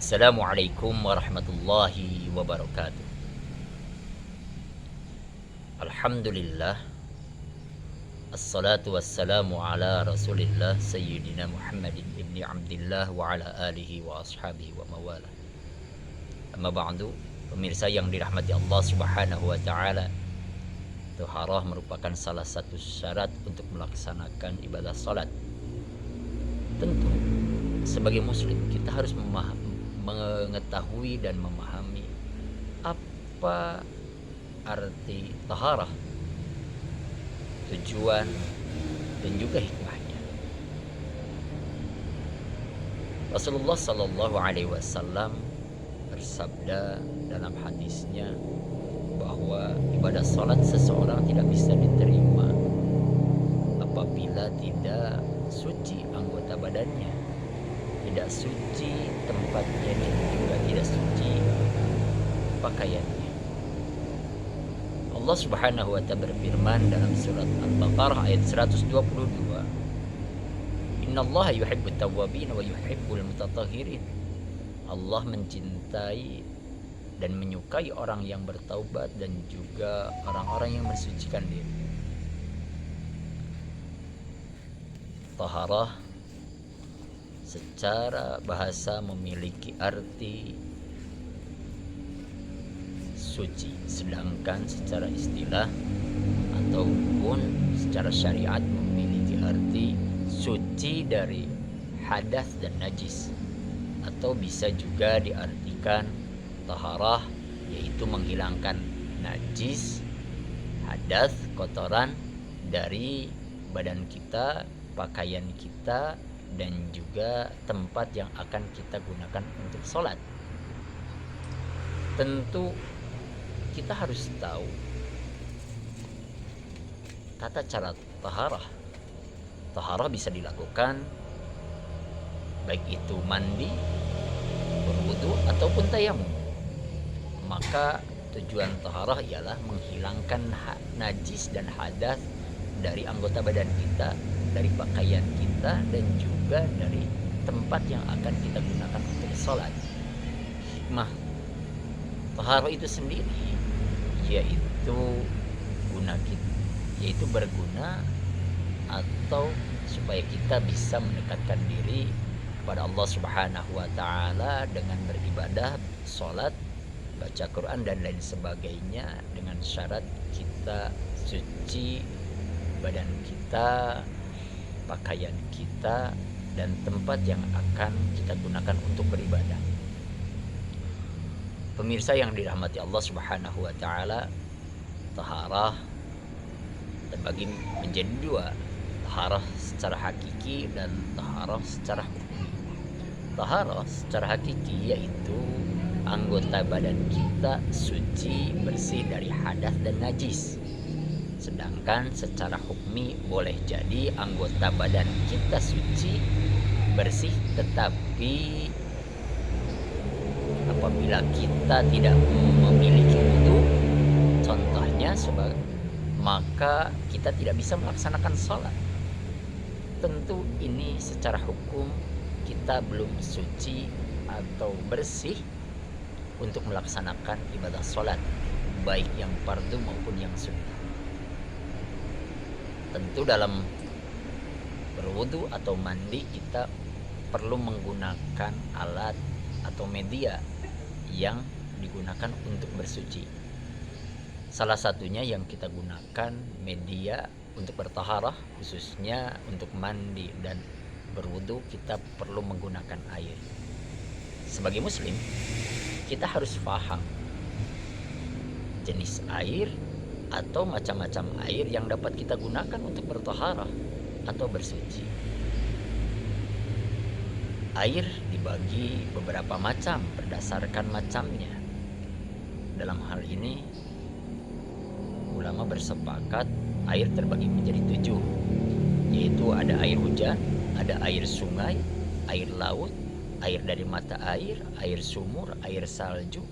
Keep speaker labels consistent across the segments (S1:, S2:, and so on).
S1: Assalamualaikum warahmatullahi wabarakatuh. Alhamdulillah. Assalatu wassalamu ala rasulillah Sayyidina Muhammadin ibni Abdillah wa ala alihi wa ashabihi wa mawala. Amma ba'du, pemirsa yang dirahmati Allah subhanahu wa ta'ala, taharah merupakan salah satu syarat untuk melaksanakan ibadah salat. Tentu sebagai muslim kita harus mengetahui dan memahami apa arti taharah, tujuan dan juga hikmahnya. Rasulullah Sallallahu Alaihi Wasallam bersabda dalam hadisnya bahwa ibadah salat seseorang tidak bisa diterima apabila tidak suci anggota badannya, tidak suci tempatnya, dan juga tidak suci pakaiannya. Allah Subhanahu wa ta'ala berfirman dalam surat Al-Baqarah ayat 122, Innallaha yuhibbut tawwabin wa yuhibbul mutatahhirin. Allah mencintai dan menyukai orang yang bertaubat dan juga orang-orang yang mensucikan diri. Taharah secara bahasa memiliki arti suci, sedangkan secara istilah ataupun secara syariat memiliki arti suci dari hadas dan najis, atau bisa juga diartikan taharah yaitu menghilangkan najis, hadas, kotoran dari badan kita, pakaian kita, dan juga tempat yang akan kita gunakan untuk sholat. Tentu kita harus tahu tata cara taharah. Taharah bisa dilakukan baik itu mandi, berwudu, ataupun tayamum. Maka tujuan taharah ialah menghilangkan najis dan hadas dari anggota badan kita, dari pakaian kita, dan juga dari tempat yang akan kita gunakan untuk sholat. Hikmah taharah itu sendiri yaitu berguna atau supaya kita bisa mendekatkan diri kepada Allah Subhanahu wa ta'ala dengan beribadah, sholat, baca Quran dan lain sebagainya, dengan syarat kita suci badan kita, pakaian kita, dan tempat yang akan kita gunakan untuk beribadah. Pemirsa yang dirahmati Allah Subhanahu wa ta'ala, taharah terbagi menjadi dua, taharah secara hakiki dan taharah secara hukmi. Taharah secara hakiki yaitu anggota badan kita suci, bersih dari hadas dan najis. Sedangkan secara hukmi boleh jadi anggota badan kita suci, bersih, tetapi apabila kita tidak memiliki wudu, contohnya maka kita tidak bisa melaksanakan sholat. Tentu ini secara hukum kita belum suci atau bersih untuk melaksanakan ibadah sholat, baik yang fardu maupun yang sunnah. Tentu dalam berwudu atau mandi kita perlu menggunakan alat atau media yang digunakan untuk bersuci. Salah satunya yang kita gunakan media untuk bertaharah, khususnya untuk mandi dan berwudu, kita perlu menggunakan air. Sebagai muslim, kita harus paham jenis air atau macam-macam air yang dapat kita gunakan untuk bertaharah atau bersuci. Air dibagi beberapa macam berdasarkan macamnya. Dalam hal ini ulama bersepakat air terbagi menjadi 7, yaitu ada air hujan, ada air sungai, air laut, air dari mata air, air sumur, air salju,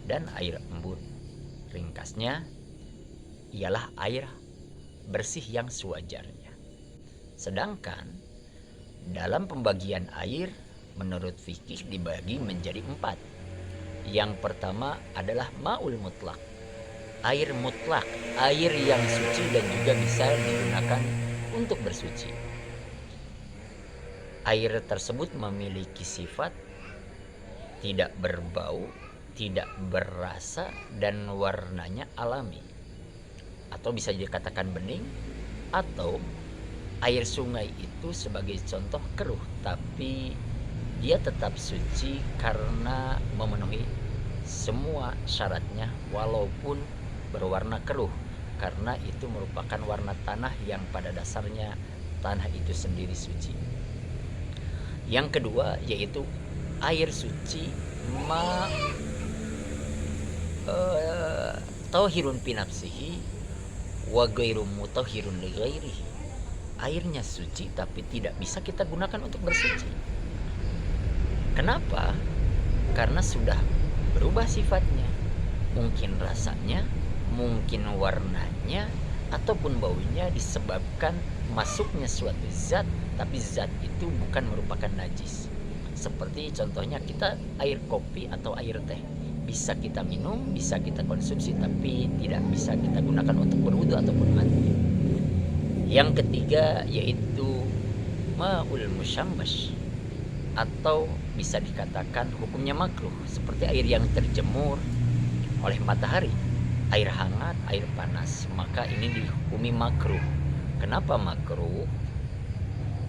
S1: dan air embun. Ringkasnya ialah air bersih yang sewajarnya. Sedangkan dalam pembagian air menurut fikih dibagi menjadi 4. Yang pertama adalah ma'ul mutlak, air mutlak, air yang suci dan juga bisa digunakan untuk bersuci. Air tersebut memiliki sifat tidak berbau, tidak berasa, dan warnanya alami, atau bisa dikatakan bening. Atau air sungai itu sebagai contoh keruh, tapi dia tetap suci karena memenuhi semua syaratnya walaupun berwarna keruh, karena itu merupakan warna tanah yang pada dasarnya tanah itu sendiri suci. Yang kedua yaitu air suci ma tauhirun pinafsihi wa ghairu mutahhirun li ghairihi. Airnya suci tapi tidak bisa kita gunakan untuk bersuci. Kenapa? Karena sudah berubah sifatnya. Mungkin rasanya, mungkin warnanya, ataupun baunya disebabkan masuknya suatu zat, tapi zat itu bukan merupakan najis. Seperti contohnya kita air kopi atau air teh, bisa kita minum, bisa kita konsumsi, tapi tidak bisa kita gunakan untuk berwudu ataupun mandi. Yang ketiga yaitu ma'ul musyammash, atau bisa dikatakan hukumnya makruh, seperti air yang terjemur oleh matahari, air hangat, air panas, maka ini dihukumi makruh. Kenapa makruh?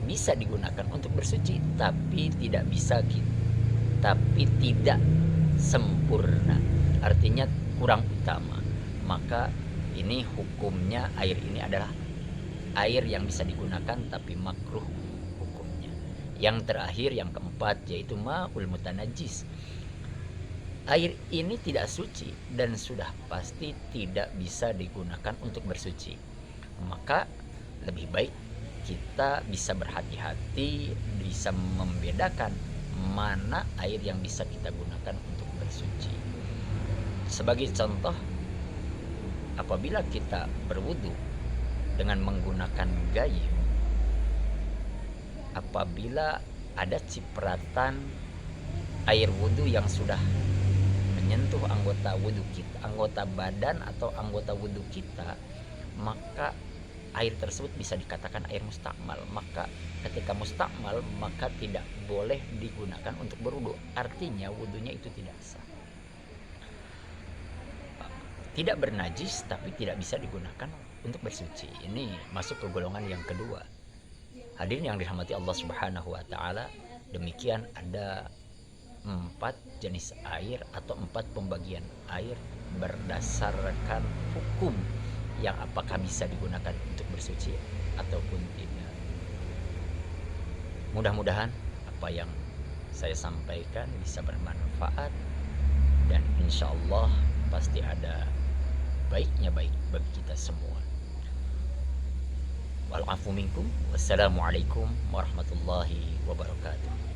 S1: Bisa digunakan untuk bersuci tapi tidak sempurna, artinya kurang utama. Maka ini hukumnya, air ini adalah air yang bisa digunakan tapi makruh hukumnya. Yang terakhir, yang keempat, yaitu ma'ul mutanajjis. Air ini tidak suci dan sudah pasti tidak bisa digunakan untuk bersuci. Maka lebih baik kita bisa berhati-hati, bisa membedakan mana air yang bisa kita gunakan untuk bersuci. Sebagai contoh, apabila kita berwudu dengan menggunakan gayung, apabila ada cipratan air wudu yang sudah menyentuh anggota wudu kita, anggota badan atau anggota wudu kita, maka air tersebut bisa dikatakan air mustakmal. Maka ketika mustakmal, maka tidak boleh digunakan untuk berwudu, artinya wudunya itu tidak sah. Tidak bernajis tapi tidak bisa digunakan untuk bersuci. Ini masuk ke golongan yang kedua. Hadirin yang dirahmati Allah Subhanahu wa taala, demikian ada 4 jenis air atau 4 pembagian air berdasarkan hukum yang apakah bisa digunakan untuk bersuci ataupun tidak. Mudah-mudahan apa yang saya sampaikan bisa bermanfaat, dan insya Allah pasti ada baiknya bagi kita semua. Wal afu minkum. Wassalamualaikum warahmatullahi wabarakatuh.